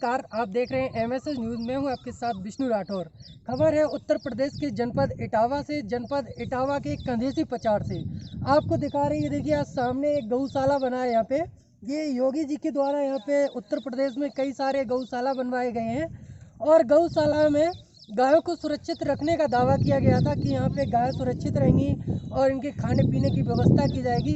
नमस्कार, आप देख रहे हैं एमएसएस न्यूज़ में हूं आपके साथ विष्णु राठौर। खबर है उत्तर प्रदेश के जनपद इटावा से, जनपद इटावा के कंधेसी पचार से। आपको दिखा रही है, देखिए आज सामने एक गौशाला बना है यहाँ पे। ये योगी जी के द्वारा यहाँ पे उत्तर प्रदेश में कई सारे गौशाला बनवाए गए हैं और गौशाला में गायों को सुरक्षित रखने का दावा किया गया था कि यहाँ पे गाय सुरक्षित रहेंगी और इनके खाने पीने की व्यवस्था की जाएगी।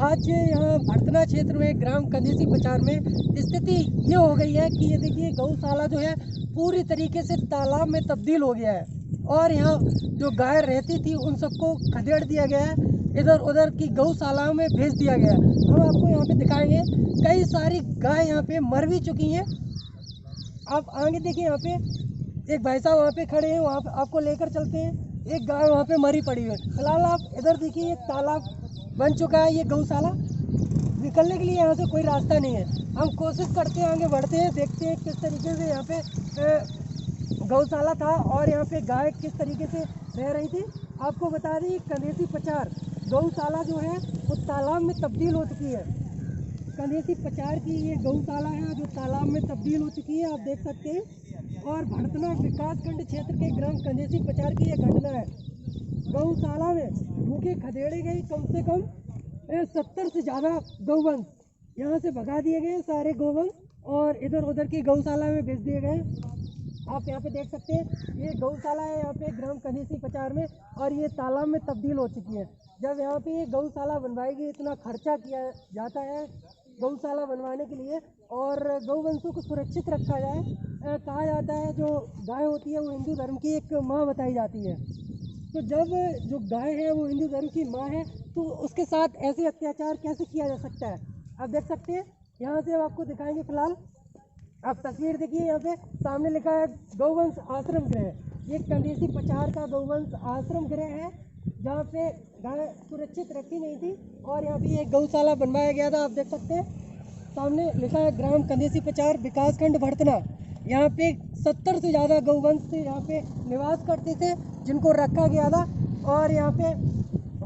आज यहाँ भड़तना क्षेत्र में ग्राम कंधेसी पचार में स्थिति ये हो गई है कि ये देखिए गौशाला जो है पूरी तरीके से तालाब में तब्दील हो गया है और यहाँ जो गाय रहती थी उन सबको खदेड़ दिया गया है, इधर उधर की गौशालाओं में भेज दिया गया है। हम आपको यहाँ पे दिखाएंगे, कई सारी गाय यहाँ पे मर भी चुकी हैं। आप आगे देखिए, यहाँ पे एक भाई साहब वहाँ पे खड़े हैं, वहाँ पे आपको लेकर चलते हैं। एक गाय वहाँ पे मरी पड़ी है। फिलहाल आप इधर देखिए, ये तालाब बन चुका है, ये गौशाला। निकलने के लिए यहाँ से कोई रास्ता नहीं है। हम कोशिश करते हैं, आगे बढ़ते हैं, देखते हैं किस तरीके से यहाँ पे गौशाला था और यहाँ पे गाय किस तरीके से रह रही थी। आपको बता दें, कंधेसी पचार गौशाला जो है वो तालाब में तब्दील हो चुकी है। कंधेसी पचार की ये गौशाला है जो तालाब में तब्दील हो चुकी है, आप देख सकते हैं। और भड़तना विकासखंड क्षेत्र के ग्राम कंधेसी पचार की यह घटना है। गौशाला में भूखे खदेड़े गए कम से कम 70 से ज़्यादा गौवंश यहाँ से भगा दिए गए, सारे गौवंश, और इधर उधर की गौशाला में भेज दिए गए। आप यहाँ पे देख सकते हैं, ये गौशाला है यहाँ पे ग्राम कंधेसी पचार में और ये तालाब में तब्दील हो चुकी है। जब यहाँ पे ये गौशाला बनवाएगी, इतना खर्चा किया जाता है गौशाला बनवाने के लिए और गौवंशों को सुरक्षित रखा जाए। कहा जाता है जो गाय होती है वो हिंदू धर्म की एक माँ बताई जाती है। तो जब जो गाय है वो हिंदू धर्म की माँ है तो उसके साथ ऐसे अत्याचार कैसे किया जा सकता है। आप देख सकते हैं, यहाँ से हम आपको दिखाएंगे। फिलहाल आप तस्वीर देखिए, यहाँ पे सामने लिखा है गौवंश आश्रम गृह। ये कंधेसी पचार का गौवंश आश्रम गृह है जहाँ पे गाय सुरक्षित रखी नहीं थी और यहाँ पे एक गौशाला बनवाया गया था। आप देख सकते हैं, सामने लिखा है ग्राम कंधेसी पचार विकासखंड भड़तना। यहाँ पे 70 से ज़्यादा गौवंश यहाँ पे निवास करते थे जिनको रखा गया था और यहाँ पे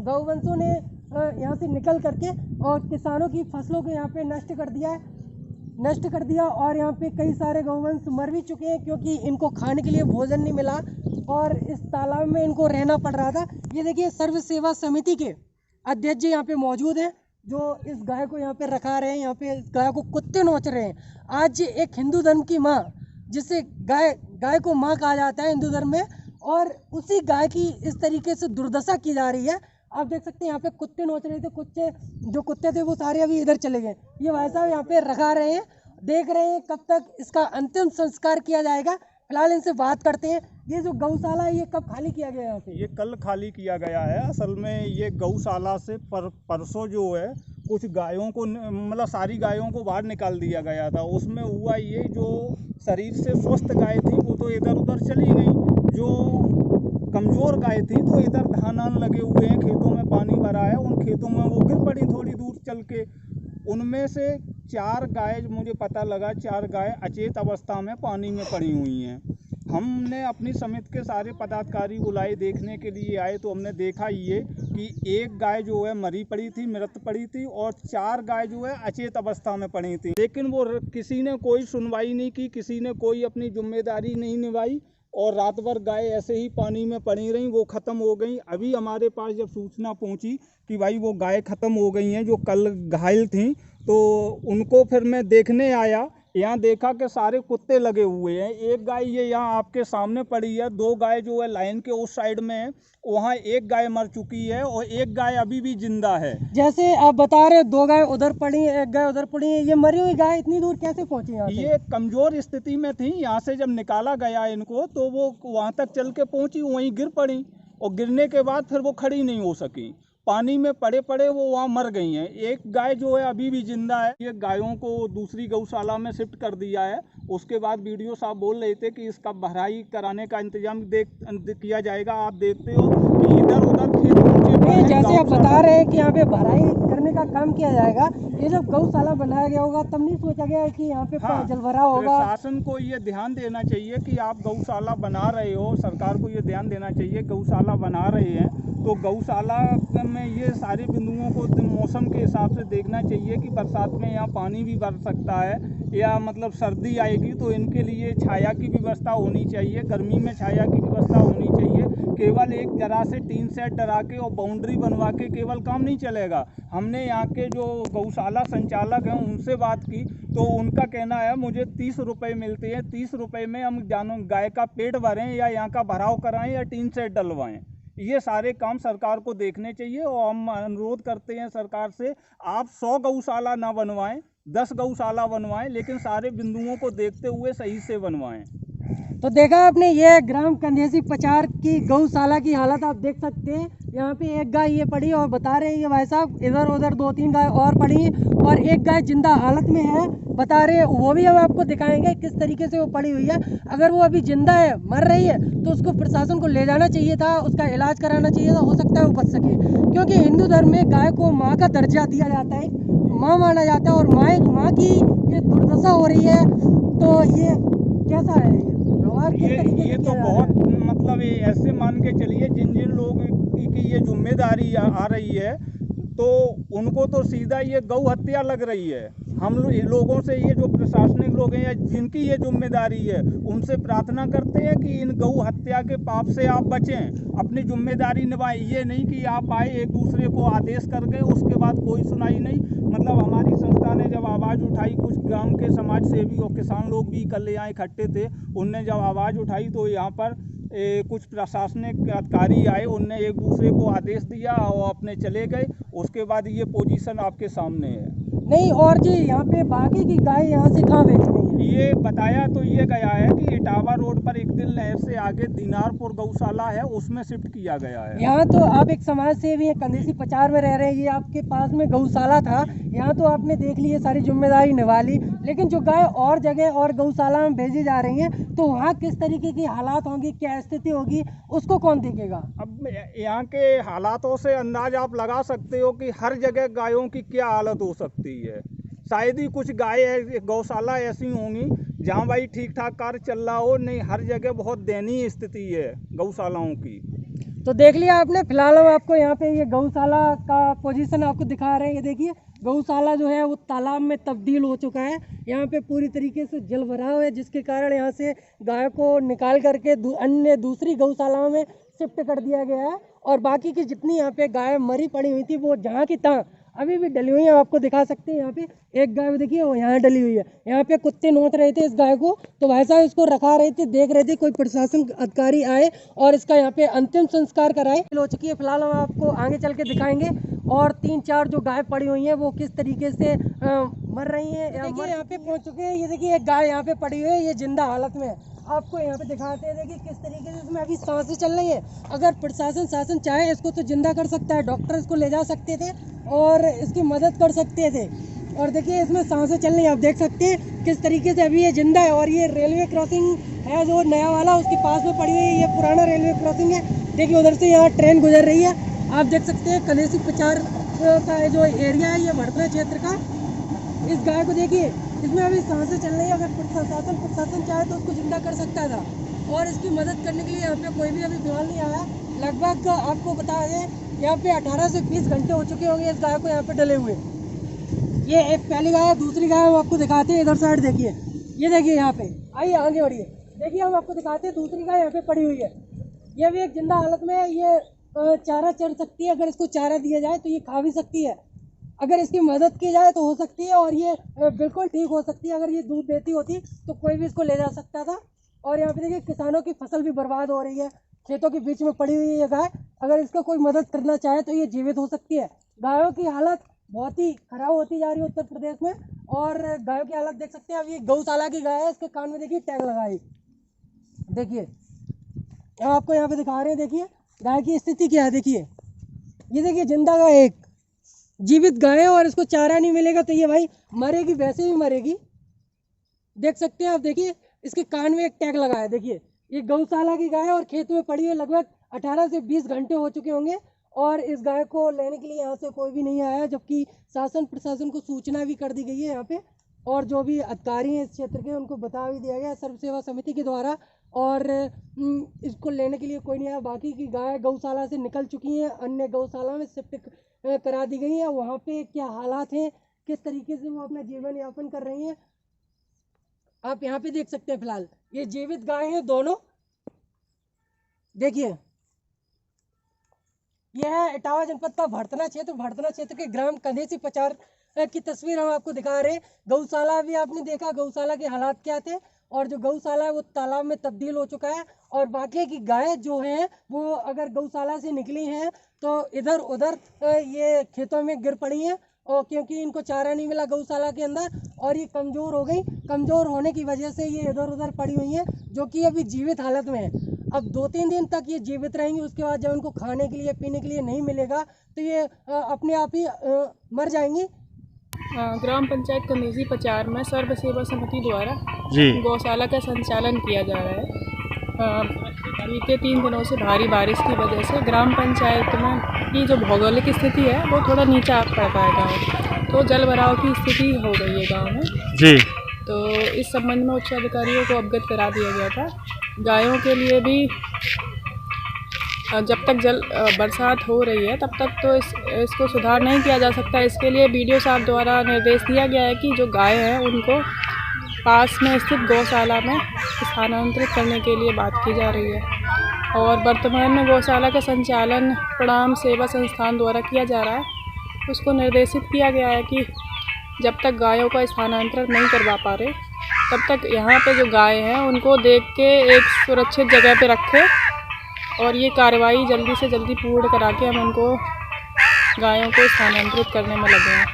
गौवंशों ने यहाँ से निकल करके और किसानों की फसलों को यहाँ पे नष्ट कर दिया और यहाँ पे कई सारे गौवंश मर भी चुके हैं क्योंकि इनको खाने के लिए भोजन नहीं मिला और इस तालाब में इनको रहना पड़ रहा था। ये देखिए, सर्व सेवा समिति के अध्यक्ष जी यहाँ पे मौजूद हैं जो इस गाय को यहाँ पे रखा रहे हैं। यहाँ पे इस गाय को कुत्ते नोच रहे हैं। आज एक हिंदू धर्म की माँ, जिसे गाय को माँ कहा जाता है हिंदू धर्म में, और उसी गाय की इस तरीके से दुर्दशा की जा रही है। आप देख सकते हैं, यहाँ पे कुत्ते नोच रहे थे। जो कुत्ते थे वो सारे अभी इधर चले गए। ये भाई साहब यहाँ पे रखा रहे हैं, देख रहे हैं कब तक इसका अंतिम संस्कार किया जाएगा। फिलहाल इनसे बात करते हैं। ये जो गौशाला है ये कब खाली किया गया यहाँ पे? ये कल खाली किया गया है। असल में ये गौशाला से परसों जो है कुछ गायों को, मतलब सारी गायों को बाहर निकाल दिया गया था। उसमें हुआ ये, जो शरीर से स्वस्थ गाय थी वो तो इधर उधर चली गई, जो कमज़ोर गाय थी तो इधर धान लगे हुए हैं, खेतों में पानी भरा है, उन खेतों में वो गिर पड़ी थोड़ी दूर चल के। उनमें से 4 गाय, मुझे पता लगा 4 गाय अचेत अवस्था में पानी में पड़ी हुई हैं। हमने अपनी समिति के सारे पदाधिकारी बुलाए, देखने के लिए आए तो हमने देखा ये कि एक गाय जो है मरी पड़ी थी, मृत पड़ी थी, और 4 गाय जो है अचेत अवस्था में पड़ी थी। लेकिन वो किसी ने कोई सुनवाई नहीं की, किसी ने कोई अपनी जिम्मेदारी नहीं निभाई और रात भर गाय ऐसे ही पानी में पड़ी रहीं, वो ख़त्म हो गई। अभी हमारे पास जब सूचना पहुंची कि भाई वो गाय ख़त्म हो गई हैं जो कल घायल थीं, तो उनको फिर मैं देखने आया। यहाँ देखा कि सारे कुत्ते लगे हुए हैं। एक गाय ये यहाँ आपके सामने पड़ी है, 2 गाय जो है लाइन के उस साइड में है, वहाँ एक गाय मर चुकी है और एक गाय अभी भी जिंदा है। जैसे आप बता रहे 2 गाय उधर पड़ी हैं, एक गाय उधर पड़ी है, ये मरी हुई गाय इतनी दूर कैसे पहुंची यहाँ से? ये कमजोर स्थिति में थी। यहाँ से जब निकाला गया इनको तो वो वहाँ तक चल के पहुंची, वहीं गिर पड़ी और गिरने के बाद फिर वो खड़ी नहीं हो सकी। पानी में पड़े पड़े वो वहाँ मर गई हैं। एक गाय जो है अभी भी जिंदा है। ये गायों को दूसरी गौशाला में शिफ्ट कर दिया है। उसके बाद वीडियो साहब बोल रहे थे कि इसका भराई कराने का इंतजाम किया जाएगा। आप देखते हो कि इधर उधर खेत, जैसे आप बता रहे हैं कि यहाँ पे भराई करने का काम किया जाएगा। ये जब गौशाला बनाया गया होगा तब नहीं सोचा गया है कि यहाँ पे जल भराव होगा? प्रशासन को ये ध्यान देना चाहिए कि आप गौशाला बना रहे हो, सरकार को ये ध्यान देना चाहिए, गौशाला बना रहे हैं तो गौशाला में ये सारे बिंदुओं को मौसम के हिसाब से देखना चाहिए कि बरसात में यहाँ पानी भी भर सकता है या मतलब सर्दी आएगी तो इनके लिए छाया की व्यवस्था होनी चाहिए, गर्मी में छाया की व्यवस्था होनी चाहिए। केवल एक जरा से टीन सेट डरा के और बाउंड्री बनवा के केवल काम नहीं चलेगा। हमने यहाँ के जो गौशाला संचालक हैं उनसे बात की तो उनका कहना है मुझे 30 रुपये मिलते हैं, 30 रुपये में हम गाय का पेट भरें या यहाँ का भराव कराएं या टीन सेट डलवाएं। ये सारे काम सरकार को देखने चाहिए और हम अनुरोध करते हैं सरकार से, आप 100 गौशाला ना बनवाएं, 10 गौशाला बनवाएं, लेकिन सारे बिंदुओं को देखते हुए सही से बनवाएं। तो देखा आपने, ये ग्राम कंधेसी पचार की गौशाला की हालत आप देख सकते हैं। यहाँ पे एक गाय ये पड़ी और बता रहे हैं ये भाई साहब, इधर उधर 2-3 गाय और पड़ी हैं और एक गाय जिंदा हालत में है बता रहे हैं। वो भी हम आपको दिखाएंगे किस तरीके से वो पड़ी हुई है। अगर वो अभी जिंदा है, मर रही है, तो उसको प्रशासन को ले जाना चाहिए था, उसका इलाज कराना चाहिए था, हो सकता है वो बच सके। क्योंकि हिंदू धर्म में गाय को माँ का दर्जा दिया जाता है, माँ माना जाता है और माँ की ये दुर्दशा हो रही है। तो ये कैसा है ये तो बहुत मतलब ये ऐसे मान के चलिए जिन जिन लोगों की ये जिम्मेदारी आ रही है तो उनको तो सीधा ये गौ हत्या लग रही है। हम लोगों से ये जो प्रशासनिक लोग हैं या जिनकी ये जिम्मेदारी है उनसे प्रार्थना करते हैं कि इन गौ हत्या के पाप से आप बचें, अपनी जिम्मेदारी निभाएं। ये नहीं कि आप आए एक दूसरे को आदेश कर गए उसके बाद कोई सुनाई नहीं। मतलब हमारी संस्था ने जब आवाज़ उठाई, कुछ ग्राम के समाज सेवी और किसान लोग भी कल यहाँ इकट्ठे थे, उनने जब आवाज़ उठाई तो यहाँ पर कुछ प्रशासनिक अधिकारी आए, उनने एक दूसरे को आदेश दिया और अपने चले गए। उसके बाद ये पोजीशन आपके सामने है। नहीं, और जी यहाँ पे बाकी की गाय यहाँ से कहाँ बेच गई है? ये बताया तो ये गया है कि इटावा रोड पर एक दिल नहर से आगे दीनारपुर गौशाला है, उसमें शिफ्ट किया गया है। यहाँ तो आप एक समाज सेवी हैं, कंधेसी पचार में रह रहे हैं, ये आपके पास में गौशाला था, यहाँ तो आपने देख ली, सारी जिम्मेदारी निभा ली, लेकिन जो गाय और जगह और गौशाला में भेजी जा रही हैं तो वहाँ किस तरीके की हालात होंगी, क्या स्थिति होगी, उसको कौन देखेगा? अब यहाँ के हालातों से अंदाज आप लगा सकते हो कि हर जगह गायों की क्या हालत हो सकती है। शायद ही कुछ गाय गौशाला ऐसी होंगी जहाँ भाई ठीक ठाक कार्य चल रहा हो, नहीं हर जगह बहुत दयनीय स्थिति है गौशालाओं की। तो देख लिया आपने, फिलहाल हम आपको यहाँ पे ये गौशाला का पोजीशन आपको दिखा रहे हैं। ये देखिए गौशाला जो है वो तालाब में तब्दील हो चुका है। यहाँ पे पूरी तरीके से जल भराव है, जिसके कारण यहाँ से गाय को निकाल करके अन्य दूसरी गौशालाओं में शिफ्ट कर दिया गया है और बाकी की जितनी यहाँ पे गाय मरी पड़ी हुई थी वो जहाँ की तहाँ अभी भी डली हुई है। आपको दिखा सकते हैं, यहाँ पे एक गाय देखिए वो यहाँ डली हुई है। यहाँ पे कुत्ते नोच रहे थे इस गाय को, तो वैसा इसको रखा रहे थे, देख रहे थे कोई प्रशासन अधिकारी आए और इसका यहाँ पे अंतिम संस्कार कराए। हो चुकी है, फिलहाल हम आपको आगे चल के दिखाएंगे और 3-4 जो गाय पड़ी हुई हैं वो किस तरीके से मर रही हैं। देखिए यहाँ पे पहुँच चुके हैं, ये देखिए एक गाय यहाँ पे पड़ी हुई है, ये जिंदा हालत में है। आपको यहाँ पे दिखाते हैं, देखिए किस तरीके से इसमें अभी सांसें चल रही है। अगर प्रशासन शासन चाहे इसको तो जिंदा कर सकता है, डॉक्टर इसको ले जा सकते थे और इसकी मदद कर सकते थे। और देखिए इसमें सांसें चल रही है, आप देख सकते हैं किस तरीके से अभी ये जिंदा है। और ये रेलवे क्रॉसिंग है जो नया वाला, उसके पास में पड़ी हुई है, ये पुराना रेलवे क्रॉसिंग है। देखिए उधर से यहाँ ट्रेन गुजर रही है, आप देख सकते हैं। कंधेसी पचार का जो एरिया है ये भड़थना क्षेत्र का। इस गाय को देखिए, इसमें अभी सांसें चल रही है। अगर प्रशासन चाहे तो उसको जिंदा कर सकता था और इसकी मदद करने के लिए यहाँ पे कोई भी अभी फिलहाल नहीं आया। लगभग आपको बता दें यहाँ पे 18 से 20 घंटे हो चुके होंगे इस गाय को यहाँ पे डले हुए। ये एक पहली गाय है, दूसरी गाय हम आपको दिखाते हैं। इधर साइड देखिए, ये देखिए यहाँ पे, आइए आगे बढ़िए। देखिए हम आपको दिखाते हैं, दूसरी गाय यहाँ पे पड़ी हुई है, ये भी एक जिंदा हालत में है। ये चारा चर सकती है, अगर इसको चारा दिया जाए तो ये खा भी सकती है, अगर इसकी मदद की जाए तो हो सकती है और ये बिल्कुल ठीक हो सकती है। अगर ये दूध देती होती तो कोई भी इसको ले जा सकता था। और यहाँ पे देखिए किसानों की फसल भी बर्बाद हो रही है, खेतों के बीच में पड़ी हुई है ये गाय। अगर इसका कोई मदद करना चाहे तो ये जीवित हो सकती है। गायों की हालत बहुत ही खराब होती जा रही है उत्तर प्रदेश में। और गायों की हालत देख सकते हैं। अब ये गौशाला की गाय है, इसके कान में देखिए टैग लगाई, देखिए हम आपको यहाँ पे दिखा रहे हैं। देखिए गाय की स्थिति क्या है, देखिए ये देखिए जिंदा गाय, एक जीवित गाय है और इसको चारा नहीं मिलेगा तो ये भाई मरेगी, वैसे ही मरेगी। देख सकते हैं आप, देखिए इसके कान में एक टैग लगा है। देखिए ये गौशाला की गाय है और खेत में पड़ी है, लगभग 18 से 20 घंटे हो चुके होंगे और इस गाय को लेने के लिए यहाँ से कोई भी नहीं आया, जबकि शासन प्रशासन को सूचना भी कर दी गई है यहाँ पे। और जो भी अधिकारी हैं इस क्षेत्र के उनको बता भी दिया गया सर्व सेवा समिति के द्वारा, और इसको लेने के लिए कोई नहीं आया। बाकी की गाय गौशाला से निकल चुकी हैं, अन्य गौशाला में शिफ्ट करा दी गई है। वहाँ पे क्या हालात हैं, किस तरीके से वो अपना जीवन यापन कर रही हैं, आप यहाँ पे देख सकते हैं फिलहाल ये जीवित गाय हैं दोनों। देखिए यह है इटावा जनपद का भड़तना क्षेत्र के ग्राम कंधेसी पचार की तस्वीर हम आपको दिखा रहे हैं। गौशाला भी आपने देखा, गौशाला के हालात क्या थे, और जो गौशाला है वो तालाब में तब्दील हो चुका है। और बाकी की गाय जो हैं वो अगर गौशाला से निकली हैं तो इधर उधर ये खेतों में गिर पड़ी हैं, और क्योंकि इनको चारा नहीं मिला गौशाला के अंदर, और ये कमज़ोर हो गई। कमज़ोर होने की वजह से ये इधर उधर पड़ी हुई हैं, जो कि अभी जीवित हालत में है। अब 2-3 दिन तक ये जीवित रहेंगी, उसके बाद जब इनको खाने के लिए पीने के लिए नहीं मिलेगा तो ये अपने आप ही मर जाएंगी। ग्राम पंचायत कंधेसी पचार में सर्व सेवा समिति द्वारा जी गौशाला का संचालन किया जा रहा है। बीते 3 दिनों से भारी बारिश की वजह से ग्राम पंचायत में की जो भौगोलिक स्थिति है वो थोड़ा नीचा पड़ता है गाँव, तो जल भराव की स्थिति हो गई है गाँव में जी। तो इस संबंध में उच्च अधिकारियों को अवगत करा दिया गया था। गायों के लिए भी जब तक बरसात हो रही है तब तक तो इसको सुधार नहीं किया जा सकता। इसके लिए BDO साहब द्वारा निर्देश दिया गया है कि जो गाय हैं उनको पास में स्थित गौशाला में स्थानांतरित करने के लिए बात की जा रही है। और वर्तमान में गौशाला का संचालन प्रणाम सेवा संस्थान द्वारा किया जा रहा है। उसको निर्देशित किया गया है कि जब तक गायों का स्थानांतरण नहीं करवा पा रहे तब तक यहाँ पे जो गाय हैं उनको देख के एक सुरक्षित जगह पे रखें, और ये कार्रवाई जल्दी से जल्दी पूर्ण करा के हम उनको गायों को स्थानांतरित करने में लगे हैं।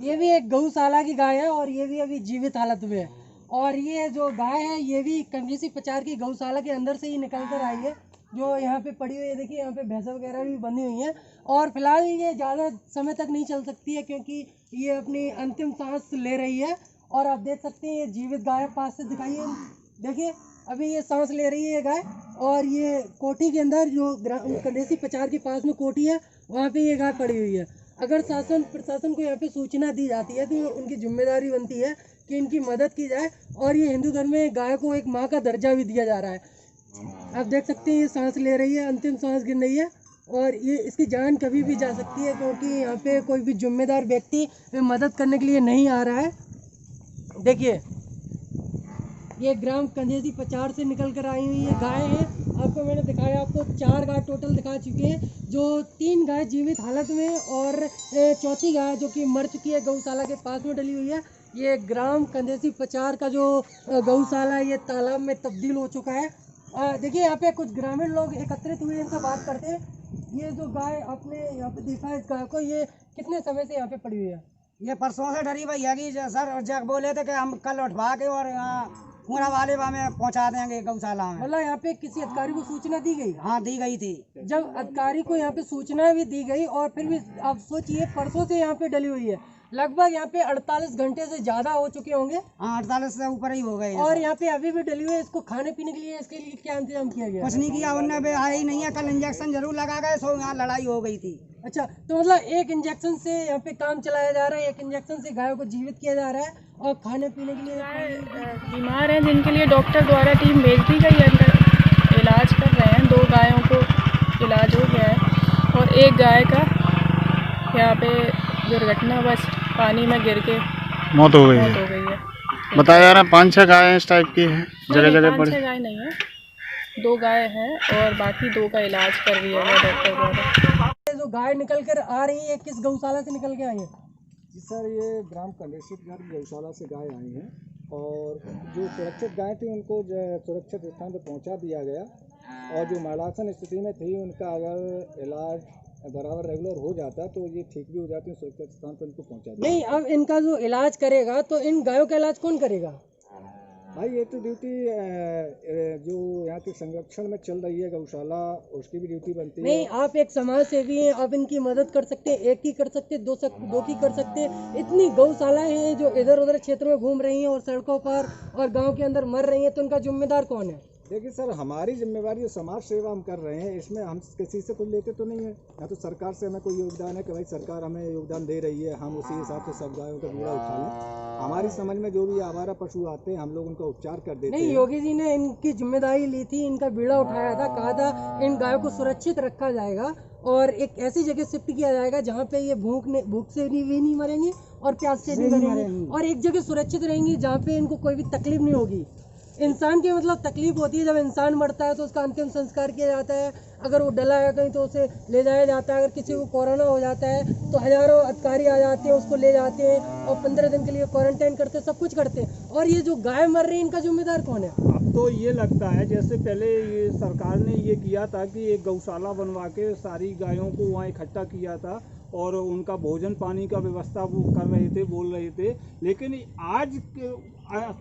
ये भी एक गौशाला की गाय है और ये भी अभी जीवित हालत में है। और ये जो गाय है ये भी कंधेसी पचार की गौशाला के अंदर से ही निकल कर आई है, जो यहाँ पे पड़ी हुई है। देखिए यहाँ पे भैंसा वगैरह भी बंधी हुई हैं, और फिलहाल ये ज़्यादा समय तक नहीं चल सकती है क्योंकि ये अपनी अंतिम सांस ले रही है। और आप देख सकते हैं ये जीवित गाय पास से दिखाइए, देखिए अभी ये सांस ले रही है गाय। और ये कोठी के अंदर जो कंधेसी पचार के पास में कोठी है वहाँ पे ये गाय पड़ी हुई है। अगर शासन प्रशासन को यहाँ पे सूचना दी जाती है तो उनकी जिम्मेदारी बनती है कि इनकी मदद की जाए। और ये हिंदू धर्म में गाय को एक माँ का दर्जा भी दिया जा रहा है। आप देख सकते हैं ये सांस ले रही है, अंतिम सांस गिन रही है, और ये इसकी जान कभी भी जा सकती है क्योंकि यहाँ पे कोई भी जिम्मेदार व्यक्ति मदद करने के लिए नहीं आ रहा है। देखिए ये ग्राम कंधेसी पचार से निकल कर आई हुई ये गाय है। आपको मैंने दिखाया, आपको 4 गाय टोटल दिखा चुके हैं, जो 3 गाय जीवित हालत में और चौथी गाय जो कि मर चुकी है गौशाला के पास में डली हुई है। ये ग्राम कंधेसी पचार का जो गौशाला है ये तालाब में तब्दील हो चुका है। देखिए यहाँ पे कुछ ग्रामीण लोग एकत्रित हुए, इनसे बात करते हैं। ये जो गाय आपने यहाँ पे देखा है इस गाय को, ये कितने समय से यहाँ पे पड़ी हुई है? ये परसों से डरी भैया की सर जग बोले थे कि हम कल उठवा के और यहाँ पूरा वाले में पहुँचा देंगे गौशाला में। मतलब यहाँ पे किसी अधिकारी को सूचना दी गई? हाँ दी गई थी। जब अधिकारी को यहाँ पे सूचना भी दी गई और फिर भी आप सोचिए परसों से यहाँ पे डली हुई है, लगभग यहाँ पे 48 घंटे से ज्यादा हो चुके होंगे। हाँ 48 से ऊपर ही हो गए। और यहाँ पे अभी भी डली हुई है, इसको खाने पीने के लिए इसके लिए क्या इंतजाम किया गया? कुछ नहीं किया, उनने भी आया ही नहीं है। कल इंजेक्शन जरूर लगा गए, सो यहाँ लड़ाई हो गई थी। अच्छा, तो मतलब एक इंजेक्शन से यहाँ पे काम चलाया जा रहा है, एक इंजेक्शन से गायों को जीवित किया जा रहा है, और खाने पीने के लिए बीमार हैं जिनके लिए डॉक्टर द्वारा टीम भेज दी गई है, अंदर इलाज कर रहे हैं। 2 गायों को इलाज हो गया है, और एक गाय का यहाँ पे दुर्घटना बस पानी में गिर के मौत हो गई मौत है। हो गई है। बताया जा रहा है 5-6 गायें इस टाइप की हैं, जगह जगह पड़ी। 5-6 गाय नहीं है, 2 गाय हैं और बाकी 2 का इलाज कर दिया गया डॉक्टर द्वारा। जो गाय निकल कर आ रही है किस गौशाला से निकल के आई है? जी सर, ये ग्राम कंधेसी पचार गौशाला से गाय आई हैं, और जो सुरक्षित गाय थी उनको सुरक्षित स्थान पर पहुंचा दिया गया, और जो मरणासन स्थिति में थी उनका अगर इलाज बराबर रेगुलर हो जाता है तो ये ठीक भी हो जाती है, सुरक्षित स्थान पर इनको पहुंचा दिया। नहीं, अब इनका जो इलाज करेगा तो इन गायों का इलाज कौन करेगा? भाई ये तो ड्यूटी जो यहाँ के संरक्षण में चल रही है गौशाला, उसकी भी ड्यूटी बनती है। नहीं, आप एक समाज सेवी हैं, आप इनकी मदद कर सकते हैं, एक की कर सकते हैं, दो की कर सकते हैं। इतनी गौशालाएं हैं जो इधर उधर क्षेत्र में घूम रही हैं और सड़कों पर और गांव के अंदर मर रही हैं, तो इनका जिम्मेदार कौन है? देखिए सर, हमारी जिम्मेवारी जो समाज सेवा हम कर रहे हैं, इसमें हम किसी से कुछ लेते तो नहीं है, या तो सरकार से हमें कोई योगदान है कि भाई सरकार हमें योगदान दे रही है, हम उसी हिसाब से सब गायों का बीड़ा उठा लें। हमारी समझ में जो भी आवारा पशु आते हैं हम लोग उनका उपचार कर देते हैं। नहीं, योगी जी ने इनकी जिम्मेदारी ली थी, इनका बीड़ा उठाया था, कहा था इन गायों को सुरक्षित रखा जाएगा और एक ऐसी जगह शिफ्ट किया जाएगा जहाँ पे ये भूख से भी नहीं मरेंगी और प्यास से भी मरेंगी, और एक जगह सुरक्षित रहेंगी जहाँ पे इनको कोई भी तकलीफ नहीं होगी। इंसान की मतलब तकलीफ होती है जब इंसान मरता है तो उसका अंतिम संस्कार किया जाता है, अगर वो डला है कहीं तो उसे ले जाया जाता है, अगर किसी को कोरोना हो जाता है तो हज़ारों अधिकारी आ जाते हैं, उसको ले जाते हैं और 15 दिन के लिए क्वारंटाइन करते हैं, सब कुछ करते हैं। और ये जो गाय मर रही है इनका जिम्मेदार कौन है? अब तो ये लगता है जैसे पहले ये सरकार ने ये किया था कि एक गौशाला बनवा के सारी गायों को वहाँ इकट्ठा किया था और उनका भोजन पानी का व्यवस्था वो कर रहे थे, बोल रहे थे। लेकिन आज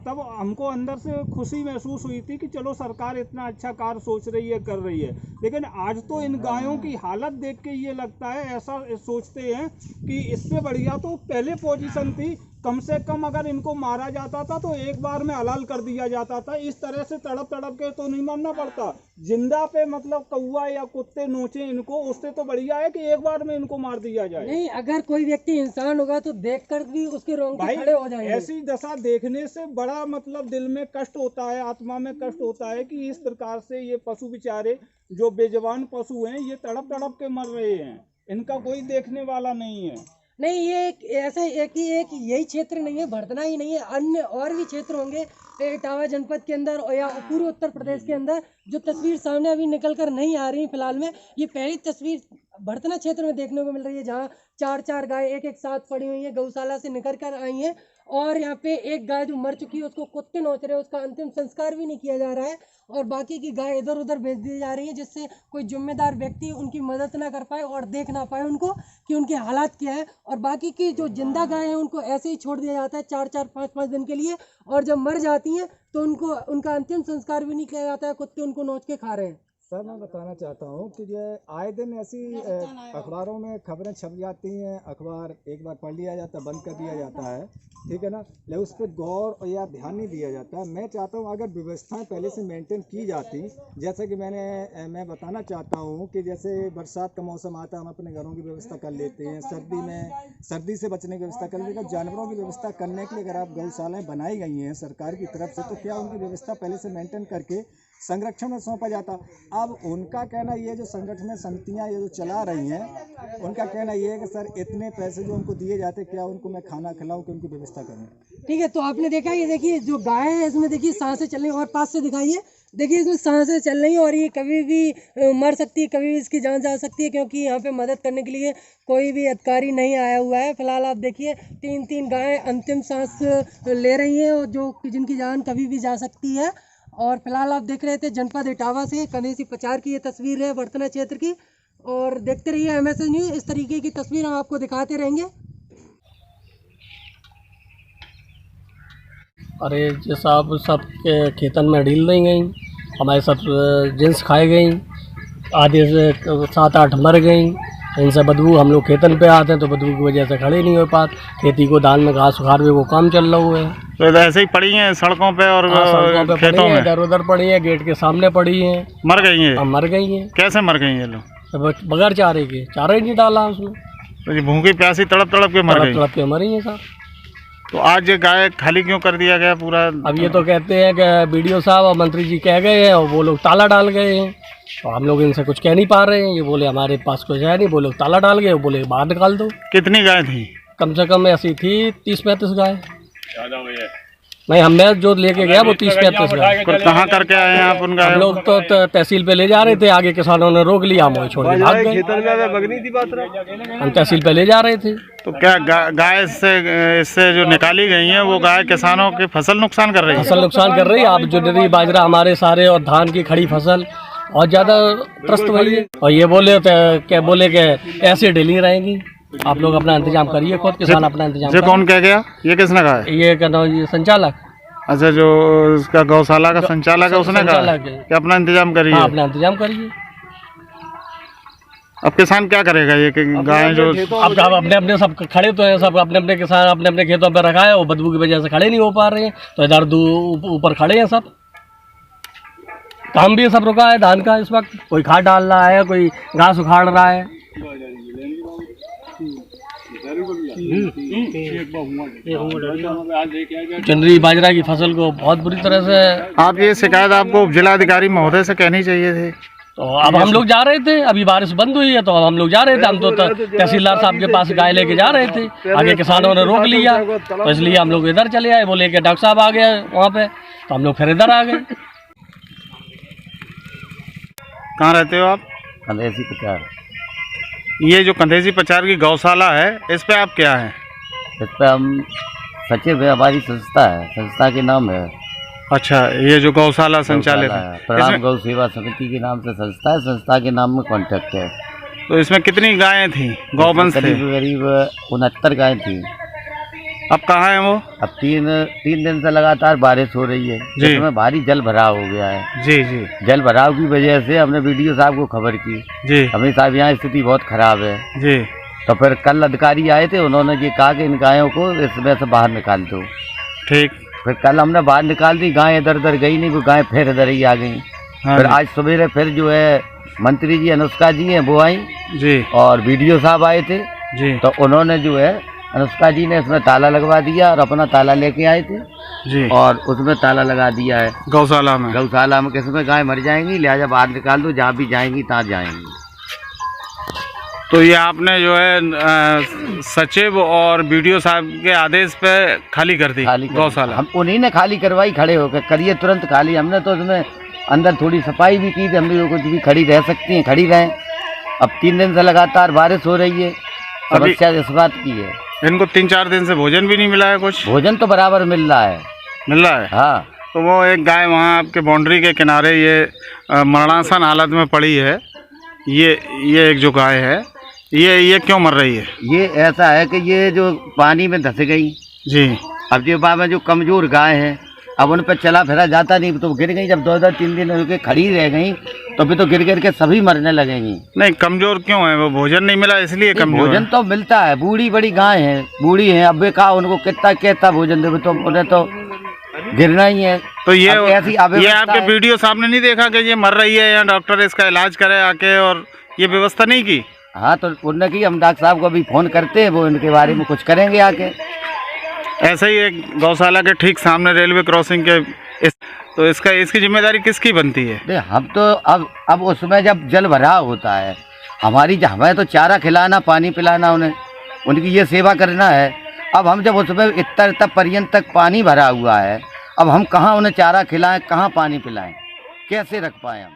तब हमको अंदर से खुशी महसूस हुई थी कि चलो सरकार इतना अच्छा कार्य सोच रही है, कर रही है। लेकिन आज तो इन गायों की हालत देख के ये लगता है, ऐसा सोचते हैं कि इससे बढ़िया तो पहले पोजीशन थी, कम से कम अगर इनको मारा जाता था तो एक बार में हलाल कर दिया जाता था। इस तरह से तड़प तड़प के तो नहीं मरना पड़ता, जिंदा पे मतलब कौवा या कुत्ते नोचे इनको, उससे तो बढ़िया है कि एक बार में इनको मार दिया जाए। नहीं, अगर कोई व्यक्ति इंसान होगा तो देखकर भी उसके रोंगटे खड़े हो जाएंगे। ऐसी दशा देखने से बड़ा मतलब दिल में कष्ट होता है, आत्मा में कष्ट होता है कि इस प्रकार से ये पशु बेचारे जो बेजवान पशु हैं ये तड़प तड़प के मर रहे हैं, इनका कोई देखने वाला नहीं है। नहीं, ये एक ऐसा एक यही क्षेत्र नहीं है, भरतना ही नहीं है, अन्य और भी क्षेत्र होंगे इटावा जनपद के अंदर या पूर्व उत्तर प्रदेश के अंदर। जो तस्वीर सामने अभी निकल कर नहीं आ रही फिलहाल में, ये पहली तस्वीर भरतना क्षेत्र में देखने को मिल रही है जहाँ 4-4 गाय एक साथ पड़ी हुई है, गौशाला से निकल कर आई हैं और यहाँ पे एक गाय जो मर चुकी है उसको कुत्ते नोच रहे हैं, उसका अंतिम संस्कार भी नहीं किया जा रहा है और बाकी की गाय इधर उधर भेज दी जा रही है, जिससे कोई जिम्मेदार व्यक्ति उनकी मदद ना कर पाए और देख ना पाए उनको कि उनके हालात क्या है। और बाकी की जो जिंदा गाय हैं उनको ऐसे ही छोड़ दिया जाता है 4-4, 5-5 दिन के लिए, और जब मर जाती हैं तो उनका अंतिम संस्कार भी नहीं किया जाता है, कुत्ते उनको नोच के खा रहे हैं। सर, मैं बताना चाहता हूँ कि ये आए दिन ऐसी अखबारों में खबरें छप जाती हैं, अखबार एक बार पढ़ लिया जाता है, बंद कर दिया जाता है, ठीक है ना, लेकिन उस पर गौर या ध्यान नहीं दिया जाता। मैं चाहता हूँ अगर व्यवस्थाएं पहले से मेंटेन की जाती, जैसे कि मैं बताना चाहता हूँ कि जैसे बरसात का मौसम आता है हम अपने घरों की व्यवस्था कर लेते हैं, सर्दी से बचने की व्यवस्था कर लेते हैं। जानवरों की व्यवस्था करने के लिए अगर आप गौशालाएँ बनाई गई हैं सरकार की तरफ से, तो क्या उनकी व्यवस्था पहले से मेंटेन करके संरक्षण में सौंपा जाता। अब उनका कहना ये जो संगठन समितियाँ ये जो चला रही हैं, उनका कहना ये है कि सर इतने पैसे जो उनको दिए जाते, क्या उनको मैं खाना खिलाऊं कि उनकी व्यवस्था करूं। ठीक है, तो आपने देखा, ये देखिए जो गाय है इसमें देखिए सांसें चल रही हैं, और पास से दिखाइए, देखिए इसमें सांसें चल रही हैं और ये कभी भी मर सकती है, कभी भी इसकी जान जा सकती है, क्योंकि यहाँ पे मदद करने के लिए कोई भी अधिकारी नहीं आया हुआ है। फिलहाल आप देखिए 3-3 गायें अंतिम सांस ले रही हैं और जिनकी जान कभी भी जा सकती है। और फिलहाल आप देख रहे थे जनपद इटावा से कन्हैसी पचार की ये तस्वीर है भरतना क्षेत्र की, और देखते रहिए MSN न्यूज़। इस तरीके की तस्वीर हम आपको दिखाते रहेंगे। अरे ये साहब सब के खेतन में ढील दी गई, हमारे सब जिन्स खाए गई, आधे से 7-8 मर गई। इनसे बदबू, हम लोग खेतन पे आते हैं तो बदबू की वजह से खड़े नहीं हो पाते। खेती को दान में घास उखाड़ भी वो काम चल रहा हुआ है। तो ऐसे ही पड़ी हैं सड़कों पे और सड़कों पे खेतों में इधर उधर पड़ी है, गेट के सामने पड़ी है, मर गई हैं। मर गई हैं। कैसे मर गई ये लोग? बगैर चारे के, चारा ही नहीं डाला उसमें, तो ये भूखी प्यासी तड़प तड़प के मर गई। तड़प के मरी है साहब। तो आज ये गाय खाली क्यों कर दिया गया पूरा? अब ये तो कहते हैं कि BDO साहब और मंत्री जी कह गए हैं और वो लोग ताला डाल गए हैं, तो हम लोग इनसे कुछ कह नहीं पा रहे हैं। ये बोले हमारे पास कुछ है नहीं, वो लोग ताला डाल गए, वो बोले बाहर निकाल दो। कितनी गाय थी? कम से कम ऐसी थी 30-35 गाय। नहीं, हमें जो लेके गया वो 30-35 गाय। कहाँ करके आए हैं आप उनका? हम लोग तो तहसील पे ले जा रहे थे, आगे किसानों ने रोक लिया, हम छोड़ के भाग गए। हम तहसील पे ले जा रहे थे। तो क्या गाय इससे जो निकाली गई हैं वो गाय किसानों की फसल नुकसान कर रही है? फसल नुकसान कर रही है। आप जुन्नरी बाजरा हमारे सारे और धान की खड़ी फसल और ज़्यादा त्रस्त हुई है। और ये बोले कि ऐसे ढीली रहेंगी, आप लोग अपना इंतजाम करिए, खुद किसान अपना इंतजाम। ये कौन कह गया? ये किसने कहा? ये कहना ये संचालक। अच्छा, जो उसका गौशाला का संचालक है उसने कहा कि अपना इंतजाम करिए। हाँ, अपना इंतजाम करिए। अब किसान क्या करेगा? ये कि गाय जो अब अपने सब खड़े तो हैं, सब अपने किसान अपने खेतों पर रखा है, वो बदबू की वजह से खड़े नहीं हो पा रहे हैं, तो इधर ऊपर खड़े हैं सब। काम भी सब रुका है धान का इस वक्त, कोई खाद डाल रहा है, कोई घास उखाड़ रहा है। चुनरी बाजरा की फसल को बहुत बुरी तरह से। आप ये शिकायत आपको जिलाधिकारी महोदय से कहनी चाहिए थी। तो अब हम लोग जा रहे थे, अभी बारिश बंद हुई है तो अब हम लोग जा रहे थे। हम तो तहसीलदार साहब के पास गाय लेके जा रहे थे, आगे किसानों ने रोक लिया तो इसलिए हम लोग इधर चले आए। वो लेके डॉक्टर साहब आ गए वहाँ पे, तो हम लोग फिर इधर आ गए। कहाँ रहते हो आप? कंधेसी पचार। ये जो कंधेसी पचार की गौशाला है, इस पे आप क्या है? इस पर हम सचिव है, हमारी संस्था है, संस्था के नाम है। अच्छा, ये जो गौशाला संचालित है, प्रणाम गौ सेवा समिति के नाम से संस्था है, संस्था के नाम में कॉन्टेक्ट है। तो इसमें कितनी गायें थी? गौवंश थे? करीब 69 गायें थी। अब कहाँ है वो? अब तीन दिन से लगातार बारिश हो रही है, जिसमें भारी जल भराव हो गया है। जी जी। जल भराव की वजह से हमने वीडियो साहब को खबर की जी। हमें साहब यहाँ स्थिति बहुत खराब है जी। तो फिर कल अधिकारी आए थे, उन्होंने ये कहा कि इन गायों को इसमें से बाहर निकाल दो। ठीक। फिर कल हमने बाहर निकाल दी, गाय इधर उधर गई नहीं, वो गाय फिर इधर ही आ गई। हाँ फिर जी। आज सवेरे फिर जो है मंत्री जी अनुष्का जी हैं वो आई जी। और वीडियो साहब आए थे, जी। तो उन्होंने जो है अनुष्का जी ने इसमें ताला लगवा दिया और अपना ताला लेके आए थे जी। और उसमें ताला लगा दिया है गौशाला में। गौशाला में किसमें गाय मर जाएंगी, लिहाजा बाहर निकाल दो, जहाँ भी जाएंगी तहाँ जाएंगी। तो ये आपने जो है सचिव और बीडीओ साहब के आदेश पे खाली कर दी गौशाला? हम उन्हीं ने खाली करवाई, खड़े होकर करिए तुरंत खाली। हमने तो उसमें अंदर थोड़ी सफाई भी की थी, हम लोग कुछ भी खड़ी रह सकती हैं, खड़ी रहें। अब 3 दिन से लगातार बारिश हो रही है, समस्या इस बात की है। इनको 3-4 दिन से भोजन भी नहीं मिला है? कुछ भोजन तो बराबर मिल रहा है। मिल रहा है? हाँ। तो वो एक गाय वहाँ आपके बाउंड्री के किनारे ये मरणासन हालत में पड़ी है, ये एक जो गाय है, ये क्यों मर रही है? ये ऐसा है कि ये जो पानी में धंस गई जी। अब जो में जो कमजोर गाय है, अब उन पर चला फिरा जाता नहीं, तो गिर गई। जब 2-3 दिन होके खड़ी रह गई तो फिर तो गिर के सभी मरने लगेंगी। नहीं, कमजोर क्यों है? वो भोजन नहीं मिला इसलिए कमजोर? भोजन तो मिलता है, बूढ़ी बड़ी गाय है, बूढ़ी है, अब कहा उनको कितना भोजन देवे, तो उन्हें तो गिरना ही है। तो ये आपके वीडियो सामने नहीं देखा कि ये मर रही है, या डॉक्टर इसका इलाज करे आके, और ये व्यवस्था नहीं की? हाँ, तो उन्होंने की, हम डॉक्टर साहब को अभी फ़ोन करते हैं, वो इनके बारे में कुछ करेंगे आके। ऐसे ही एक गौशाला के ठीक सामने रेलवे क्रॉसिंग के तो इसकी जिम्मेदारी किसकी बनती है? हम तो अब उसमें जब जल भराव होता है, हमें तो चारा खिलाना, पानी पिलाना, उन्हें उनकी ये सेवा करना है। अब हम जब उसमें इतना पर्यंत तक पानी भरा हुआ है, अब हम कहाँ उन्हें चारा खिलाएं, कहाँ पानी पिलाएं, कैसे रख पाएँ हम?